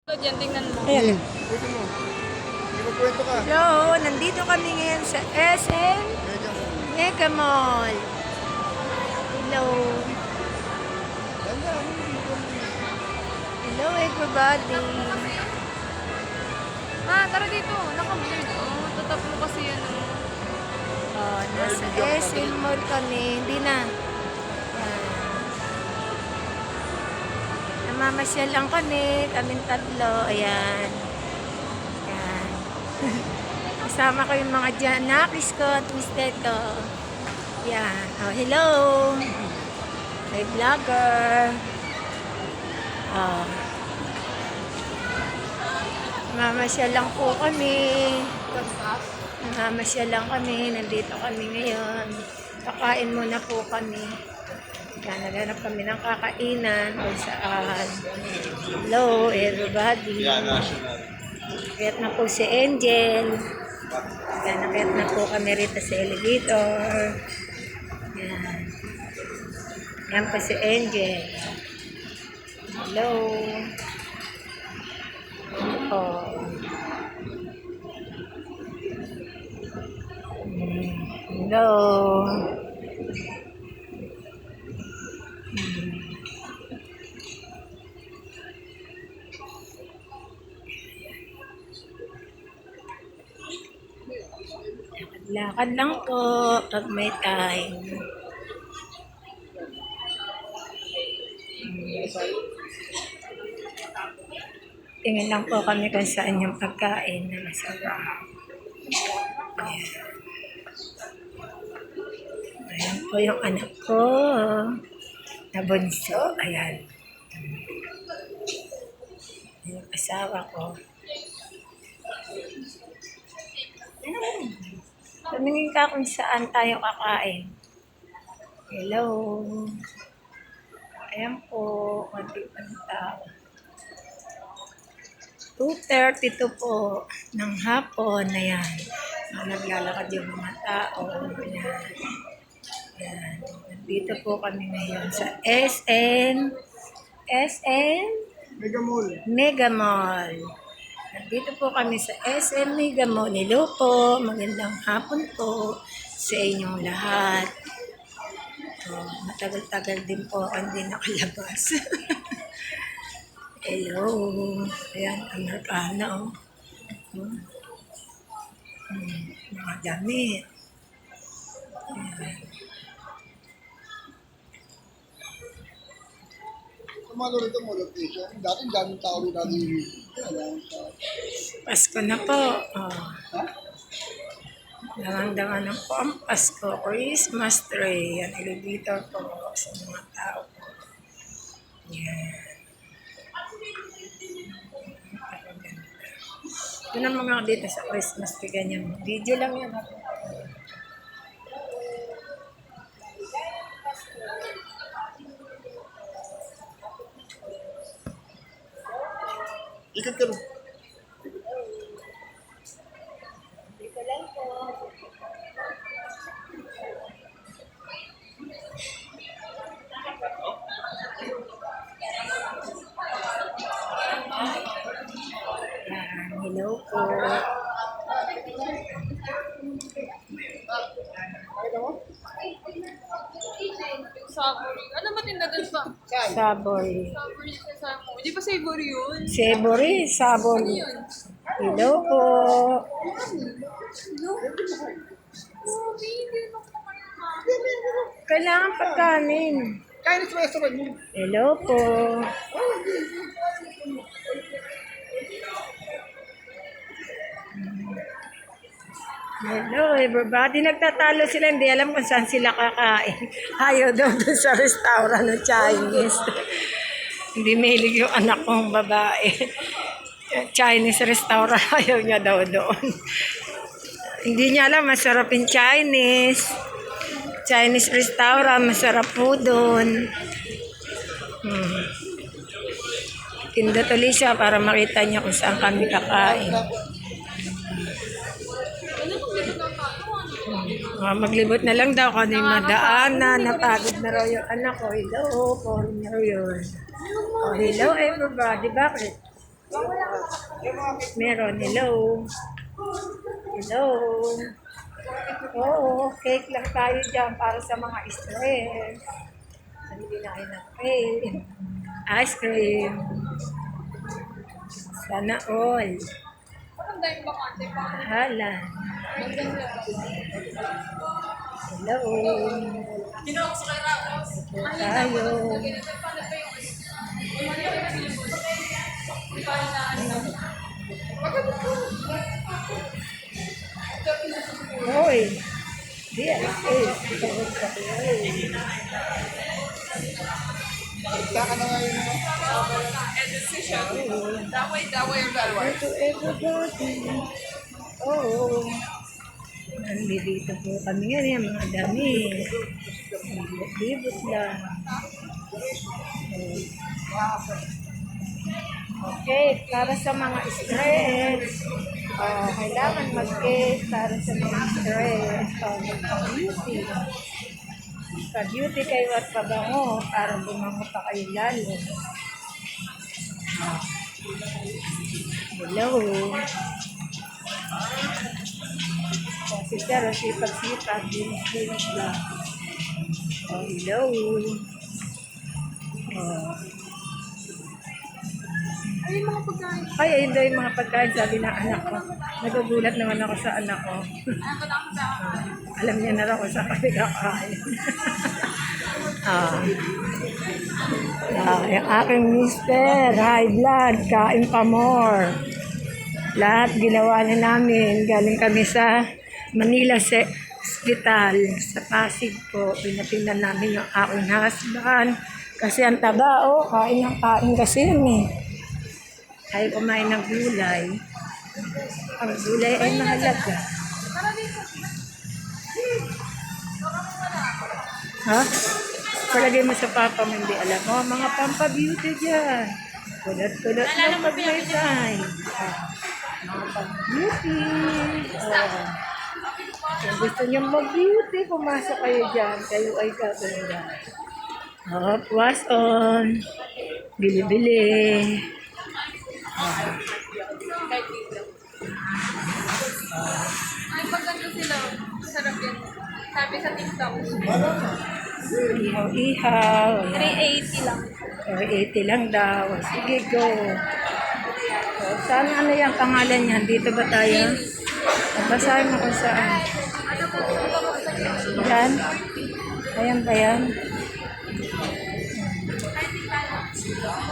Yan, tingnan mo. Ayan. Ito mo. Ipakwento ka. Hello, nandito kami ngayon sa SM Mega Mall. Hello. Hello everybody. Tara dito. Naka-blurred. Tatap mo kasi yan. Nasa SM Mall kami. Hindi na. Yan. Namamasyal lang kami. Kaming tatlo. Ayan. Yan. Kasama ko yung mga Janakis ko at mister ko. Yan. Oh, hello. May vlogger. Oh. Namamasyal lang po kami. Namamasyal lang kami. Nandito kami ngayon. Kakain muna po kami. Naghanap kami ng kakainan kung saan. Hello, everybody. Kayat na po si Angel. Kayat na po kami rito sa elevator. Yan. Yan po si Angel. Hello. Oh. Hello. Lakad lang po pag may time. Tingin lang po kami kung saan yung pagkain na masarap. Ayan. Ayan po yung anak ko na bunso. Ayan. Yung asawa ko. Tumingin ka kung saan tayo kakain. Hello. Ayan po. Kunti pa ng tao. 2:32 po ng hapon. Ayan. Naglalakad yung mga tao. Ayan. Ayan. Nandito po kami ngayon sa SM Mega Mall. Mega Mall. Nandito po kami sa SM Mega Mall. Hello po. Magandang hapon po sa inyong lahat. Matagal-tagal din po ako hindi nakalabas. Hello. Ayan, Amerikano. Mga damit. Ayan. Kumalo rito mo location. Dati daming tao rin natin dito. Pasko na po. Oh. Ha? Damang-daman na po ang Pasko. Christmas tree. Yan, elevator po sa mga tao. Yan. Ito na mga dito sa Christmas tree. Ganyan. Video lang yan. Ikot ka rin. Dito lang po. Yan, hello po. Savory. Ano ba tinda dun pa? Savory. Savory sa Samo. Hindi pa savory yun. Savory, Ano Savory. yun? Hello po. Hindi mo kumakain. Kailangan pagkanin. Kaya sa restaurant mo. Hello po. Hello everybody. Nagtatalo sila. Hindi alam kung saan sila kakain. Ayaw daw dun sa restaurant ng Chinese. Hindi mahilig yung anak kong babae. Chinese restaurant. Ayaw niya daw doon. Hindi niya alam. Masarap yung Chinese. Chinese restaurant. Masarap po doon. Pindot ulit siya para makita niya kung saan kami kakain. Maglibot na lang daw kung ano yung madaanan. Napagod na raw yung anak ko. Hello po. Hello yun. Oh, hello everybody. Bakit? Meron, hello. Hello. Oo, cake lang tayo dyan para sa mga stress. Hindi na kayo ng cake. Ice cream. Sana all. Ang dahil bakante pa. Halan. Hello. Ginawa ko sa kay Ramos. Tayo. Hoy. Yes, Kita ka na ngayon mo. Daway yung dalawa. to everybody. Oh. Nandito po kami ngayon, mga dami. Libot lang. Okay, para sa mga stress. Kailangan mag-cake para sa mga stress. Mag-beauty. Pag-beauty kayo at pabango para bumango pa kayo lalo. Hello. Kasi pero sipag-sipag, dinis lang. Hello. Ay, mga pagkain. Ay, ayun daw yung mga pagkain, sabi ng anak ko. Nagugulat naman ako sa anak ko. Alam niya na raw kung saan kami kakain. Yung aking mister, high blood, kain pa more. Lahat ginawa niya namin. Galing kami sa Manila Hospital, sa Pasig po. Pinapinan namin yung aking husband. Kasi ang taba, kain ng kain kasi yun eh. Ayaw kumain ng gulay. Ang gulay ay mahalaga. Ha? Palagay mo sa papa mo, hindi alam mo. Mga pampa-beauty dyan. Kulot-kulot lang pag may time. Mga pampa-beauty. Kung gusto niyo mag-beauty, pumasok kayo dyan. Kayo ay gaganda. Was on. Bili-bili. Ay, pagkanda sila. Sarap yan. Sabi sa TikTok. Ihaw-ihaw. 380 lang. 80 lang daw. Sige, go. Saan ano yung pangalan niyan? Dito ba tayo? Basahin mo kung saan. Yan. Ayan ba yan?